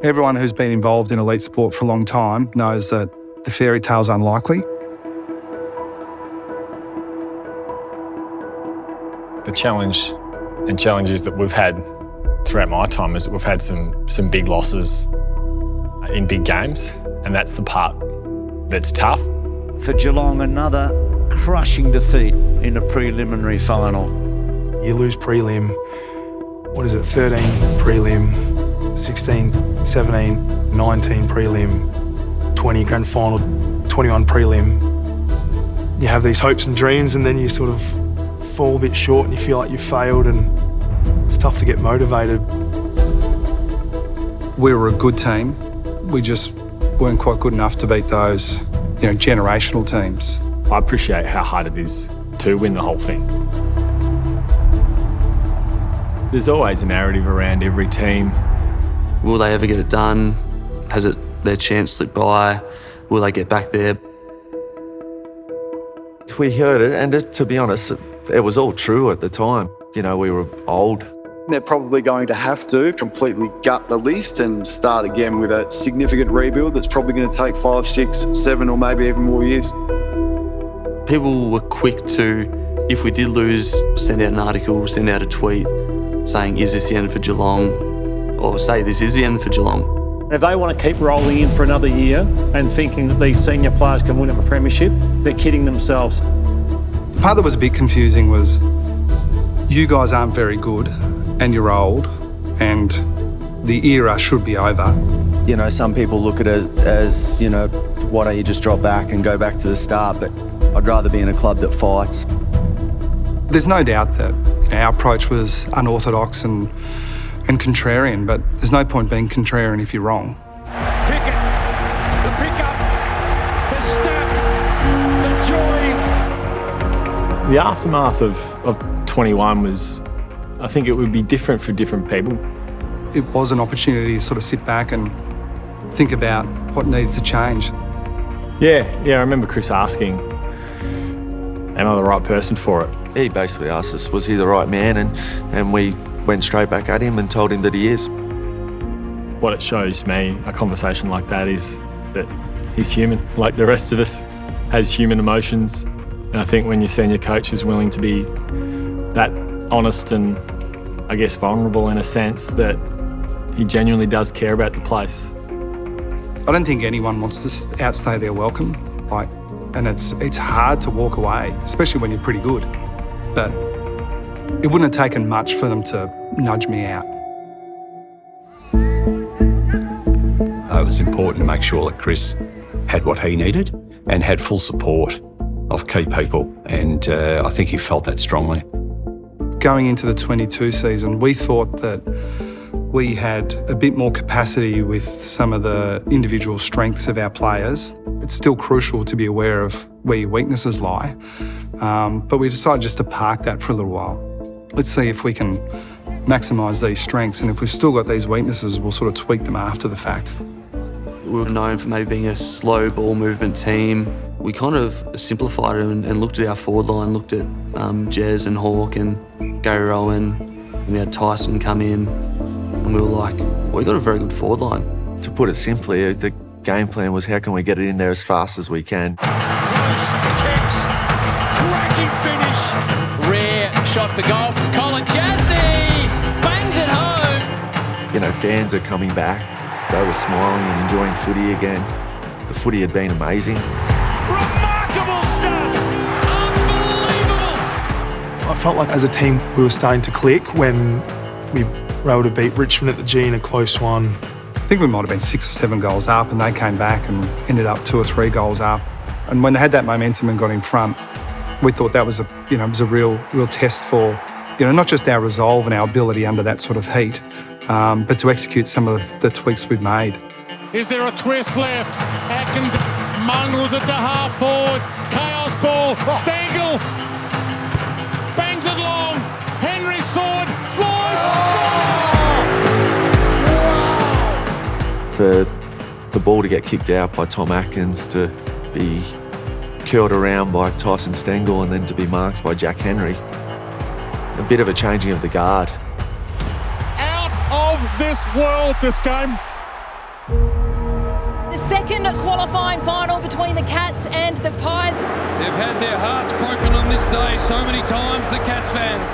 Everyone who's been involved in elite sport for a long time knows that the fairy tale's unlikely. The challenge and challenges that we've had throughout my time is that we've had some big losses in big games, and that's the part that's tough. For Geelong, another crushing defeat in a preliminary final. You lose prelim, 13 prelim, 16, 17, 19 prelim, 20 grand final, 21 prelim. You have these hopes and dreams and then you sort of fall a bit short and you feel like you've failed, and it's tough to get motivated. We were a good team. We just weren't quite good enough to beat those, generational teams. I appreciate how hard it is to win the whole thing. There's always a narrative around every team. Will they ever get it done? Has their chance slipped by? Will they get back there? We heard it, and to be honest, it was all true at the time. We were old. They're probably going to have to completely gut the list and start again with a significant rebuild that's probably going to take 5, 6, 7 or maybe even more years. People were quick to, if we did lose, send out an article, send out a tweet saying, is this the end for Geelong? Or say this is the end for Geelong. If they want to keep rolling in for another year and thinking that these senior players can win at the Premiership, they're kidding themselves. The part that was a bit confusing was you guys aren't very good and you're old and the era should be over. Some people look at it as, why don't you just drop back and go back to the start? But I'd rather be in a club that fights. There's no doubt that our approach was unorthodox and contrarian, but there's no point being contrarian if you're wrong. Pickett, the pickup, the snap, the joy. The aftermath of 21 was, I think it would be different for different people. It was an opportunity to sort of sit back and think about what needed to change. Yeah, I remember Chris asking, am I the right person for it? He basically asked us, was he the right man? And we went straight back at him and told him that he is. What it shows me, a conversation like that, is that he's human, like the rest of us, has human emotions. And I think when your senior coach is willing to be that honest and, I guess, vulnerable in a sense, that he genuinely does care about the place. I don't think anyone wants to outstay their welcome, and it's hard to walk away, especially when you're pretty good. But it wouldn't have taken much for them to nudge me out. It was important to make sure that Chris had what he needed and had full support of key people, and I think he felt that strongly. Going into the 22 season, we thought that we had a bit more capacity with some of the individual strengths of our players. It's still crucial to be aware of where your weaknesses lie, but we decided just to park that for a little while. Let's see if we can maximise these strengths, and if we've still got these weaknesses, we'll sort of tweak them after the fact. We were known for maybe being a slow ball movement team. We kind of simplified it and looked at our forward line, looked at Jez and Hawke and Gary Rowan, and we had Tyson come in, and we were like, we got a very good forward line. To put it simply, the game plan was how can we get it in there as fast as we can. Close kicks, cracking finish. Rare shot for goal from Colin Jasny, bangs it home. Fans are coming back. They were smiling and enjoying footy again. The footy had been amazing. Remarkable stuff! Unbelievable! I felt like as a team we were starting to click when we were able to beat Richmond at the G in a close one. I think we might have been 6 or 7 goals up, and they came back and ended up 2 or 3 goals up. And when they had that momentum and got in front, we thought that was a real test for, not just our resolve and our ability under that sort of heat, but to execute some of the tweaks we've made. Is there a twist left? Atkins mongrels it to half forward. Chaos ball. Stengel bangs it long. Henry's forward. Flies. For the ball to get kicked out by Tom Atkins, to be curled around by Tyson Stengel and then to be marked by Jack Henry. A bit of a changing of the guard. Out of this world, this game. The second qualifying final between the Cats and the Pies. They've had their hearts broken on this day so many times, the Cats fans.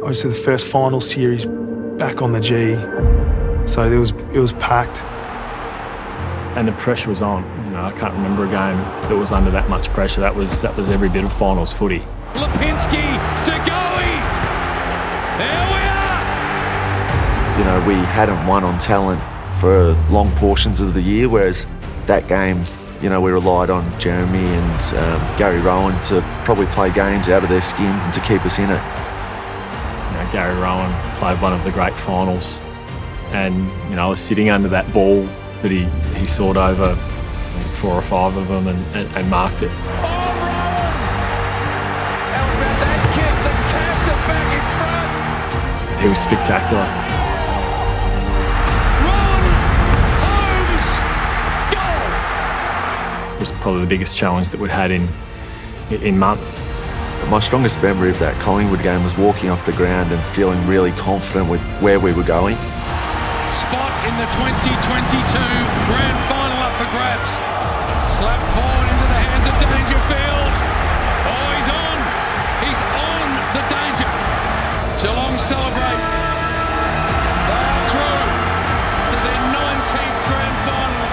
Obviously the first final series back on the G, so it was packed. And the pressure was on. You know, I can't remember a game that was under that much pressure. That was every bit of finals footy. Lipinski to Goey. There we are. You know, we hadn't won on talent for long portions of the year, whereas that game, you know, we relied on Jeremy and Gary Rowan to probably play games out of their skin and to keep us in it. You know, Gary Rowan played one of the great finals, and you know, I was sitting under that ball that he sawed over 4 or 5 of them and marked it. Oh, Rowan! How about that kick? The Cats are back in front. He was spectacular. It was probably the biggest challenge that we'd had in months. My strongest memory of that Collingwood game was walking off the ground and feeling really confident with where we were going. Spot in the 2022 grand final up for grabs. Slap forward into the hands of Dangerfield. Oh, he's on. He's on the danger. Geelong celebrate. They are through to their 19th grand final.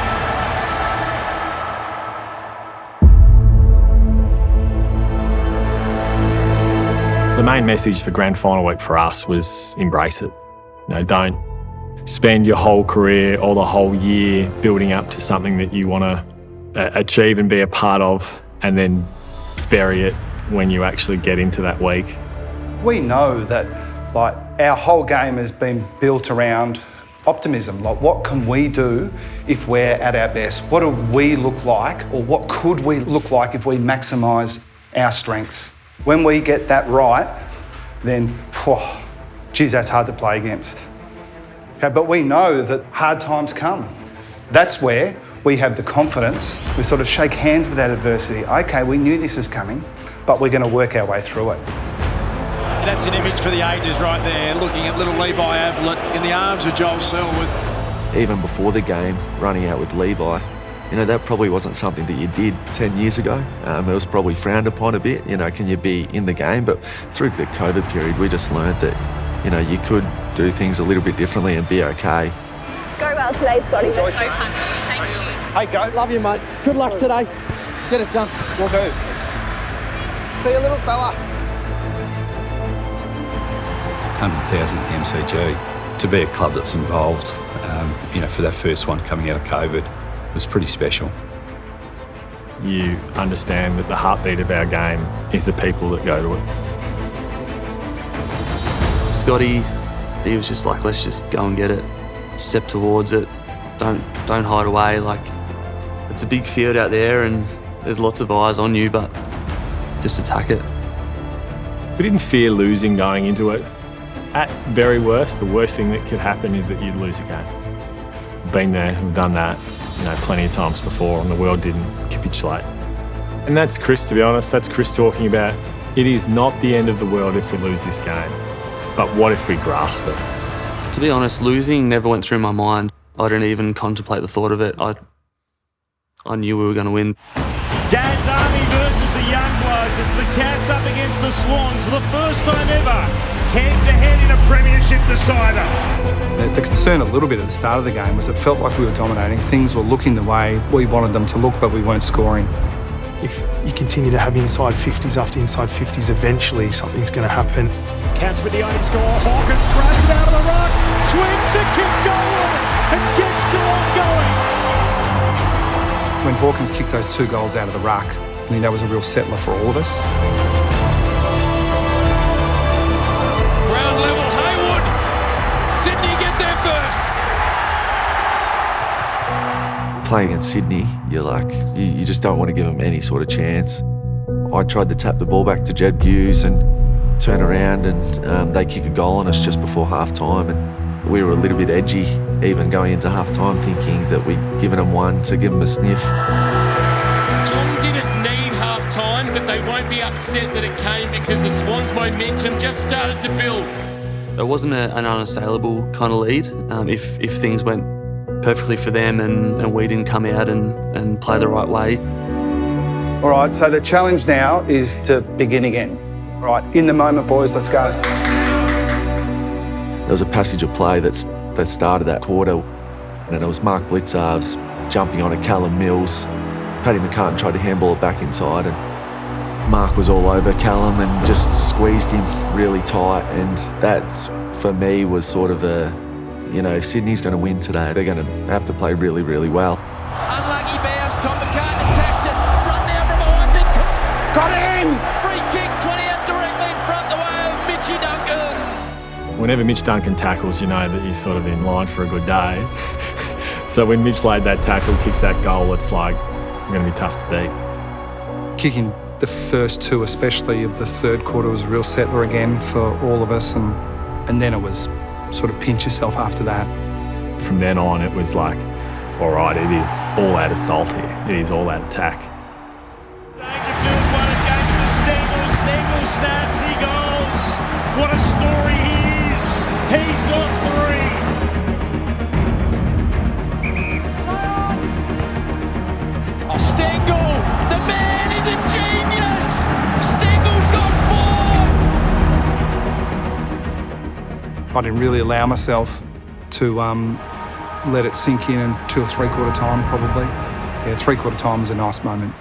The main message for grand final week for us was embrace it. You know, don't spend your whole career or the whole year building up to something that you want to achieve and be a part of, and then bury it when you actually get into that week. We know that our whole game has been built around optimism. Like, what can we do if we're at our best? What do we look like, or what could we look like if we maximise our strengths? When we get that right, then, geez, that's hard to play against. Okay, but we know that hard times come. That's where we have the confidence. We sort of shake hands with that adversity. Okay, we knew this was coming, but we're going to work our way through it. That's an image for the ages right there, looking at little Levi Ablett in the arms of Joel Selwood. Even before the game, running out with Levi, you know, that probably wasn't something that you did 10 years ago. It was probably frowned upon a bit, you know, can you be in the game? But through the COVID period, we just learned that, you know, you could do things a little bit differently and be okay. Go well today, Scotty. So thank you. Hey, go. Love you, mate. Good luck today. Get it done. We'll do. See you, little fella. 100,000 at the MCG. To be a club that's involved, you know, for that first one coming out of COVID, was pretty special. You understand that the heartbeat of our game is the people that go to it. Scotty, he was just like, let's just go and get it. Step towards it. Don't hide away. Like, it's a big field out there and there's lots of eyes on you, but just attack it. We didn't fear losing going into it. At very worst, the worst thing that could happen is that you'd lose a game. We've been there, we've done that, you know, plenty of times before, and the world didn't capitulate. And that's Chris, to be honest. That's Chris talking about it is not the end of the world if we lose this game, but what if we grasp it? To be honest, losing never went through my mind. I didn't even contemplate the thought of it. I knew we were going to win. Dad's Army versus the Youngbloods. It's the Cats up against the Swans for the first time ever, head-to-head in a Premiership decider. The concern a little bit at the start of the game was it felt like we were dominating. Things were looking the way we wanted them to look, but we weren't scoring. If you continue to have inside 50s after inside 50s, eventually something's going to happen. Cats with the only score. Hawkins throws it out of the ruck, swings the kick goal and gets Geelong going. When Hawkins kicked those 2 goals out of the ruck, I think that was a real settler for all of us. Ground level, Haywood. Sydney get there first. Playing in Sydney, you're like, you just don't want to give them any sort of chance. I tried to tap the ball back to Jed Hughes and turn around, and they kick a goal on us just before half-time, and we were a little bit edgy even going into half-time, thinking that we'd given them one to give them a sniff. Geelong didn't need half-time, but they won't be upset that it came because the Swans' momentum just started to build. It wasn't an unassailable kind of lead. If things went perfectly for them and we didn't come out and play the right way. All right, so the challenge now is to begin again. All right, in the moment, boys, let's go. There was a passage of play that started that quarter, and it was Mark Blitzarves jumping on a Callum Mills. Paddy McCartan tried to handball it back inside, and Mark was all over Callum and just squeezed him really tight. And that's, for me, was sort of a, if Sydney's going to win today, they're going to have to play really, really well. Unlucky bounce, Tom McCartan attacks it. Run down from behind mid-court. Got in! Free kick, 20 out directly in front the way of Mitchy Duncan. Whenever Mitch Duncan tackles, you know that he's sort of in line for a good day. So when Mitch laid that tackle, kicks that goal, it's like, going to be tough to beat. Kicking the first two, especially of the third quarter, was a real settler again for all of us, and then it was sort of pinch yourself after that. From then on, it was like, all right, it is all out assault here. It is all out attack. Dangerfield won it, gave it to Stengel. Stengel snaps, he goes. What a story he is. He's got 3. Stengel, the man is a genius. Stengel's got 4. I didn't really allow myself to let it sink in until three-quarter time, probably. Yeah, three-quarter time is a nice moment.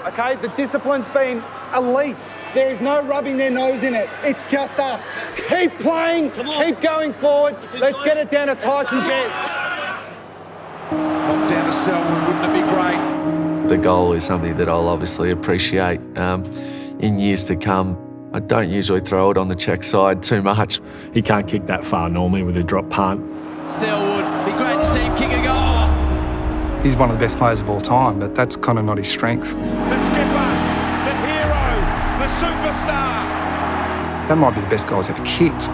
Okay, the discipline's been elite. There is no rubbing their nose in it. It's just us. Keep playing, keep going forward. Let's get it down to Tyson Jez. Knocked down to Selwood, wouldn't it be great? The goal is something that I'll obviously appreciate in years to come. I don't usually throw it on the check side too much. He can't kick that far normally with a drop punt. Selwood, be great to see him kick a goal. He's one of the best players of all time, but that's kind of not his strength. The skipper, the hero, the superstar. That might be the best goal he's ever kicked.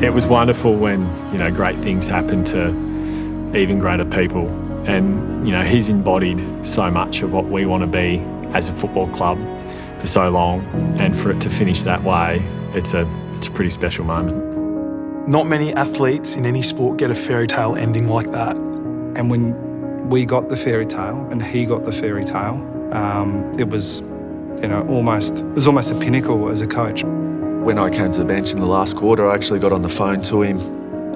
It was wonderful when, great things happen to even greater people. And, he's embodied so much of what we want to be as a football club for so long. And for it to finish that way, it's a pretty special moment. Not many athletes in any sport get a fairy tale ending like that. And when we got the fairy tale and he got the fairy tale, it was, almost a pinnacle as a coach. When I came to the bench in the last quarter, I actually got on the phone to him,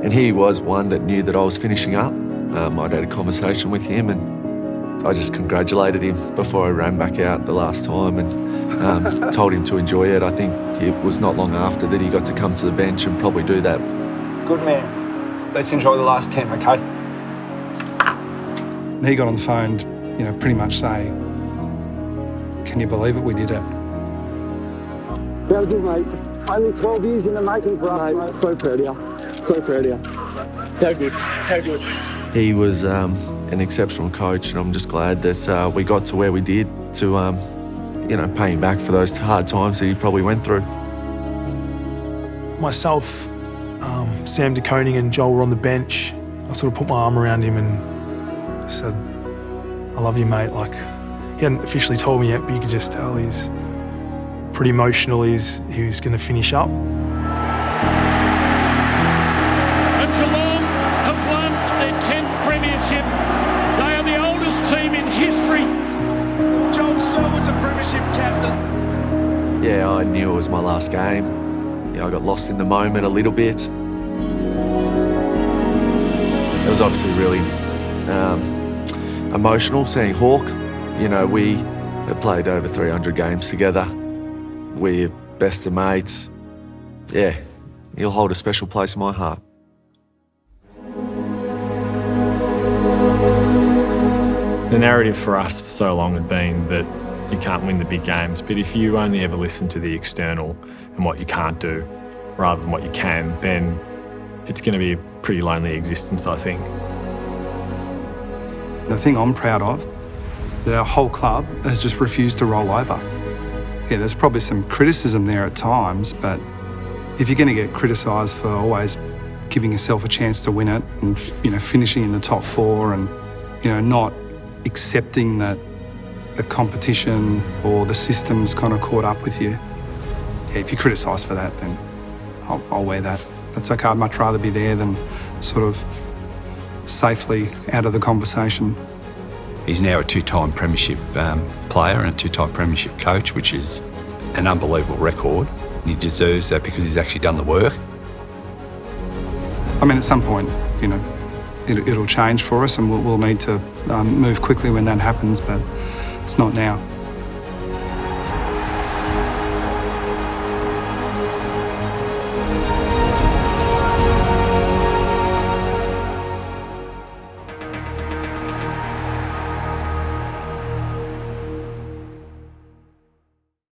and he was one that knew that I was finishing up. I'd had a conversation with him, and I just congratulated him before I ran back out the last time and told him to enjoy it. I think it was not long after that he got to come to the bench and probably do that. Good man. Let's enjoy the last 10, okay? He got on the phone, pretty much say, can you believe it, we did it. That was good, mate. Only 12 years in the making for us, mate. So proud of you. So proud of you. How good. How good. He was an exceptional coach, and I'm just glad that we got to where we did to, pay him back for those hard times that he probably went through. Myself, Sam de Koning and Joel were on the bench. I sort of put my arm around him and said, I love you, mate. Like, he hadn't officially told me yet, but you could just tell he's pretty emotional. He was going to finish up. And Geelong have won their 10th Premiership. They are the oldest team in history. Joel Selwood's a Premiership captain. Yeah, I knew it was my last game. I got lost in the moment a little bit. It was obviously really emotional seeing Hawk. We had played over 300 games together. We're best of mates. Yeah, he'll hold a special place in my heart. The narrative for us for so long had been that you can't win the big games, but if you only ever listen to the external and what you can't do rather than what you can, then it's going to be a pretty lonely existence, I think. The thing I'm proud of is that our whole club has just refused to roll over. Yeah, there's probably some criticism there at times, but if you're going to get criticised for always giving yourself a chance to win it and, finishing in the top 4 and, not accepting that the competition or the system's kind of caught up with you, yeah, if you criticise for that, then I'll wear that. That's okay. I'd much rather be there than sort of safely out of the conversation. He's now a two-time Premiership player and a two-time Premiership coach, which is an unbelievable record. He deserves that because he's actually done the work. I mean, at some point, you know, it'll change for us, and we'll need to move quickly when that happens, but it's not now.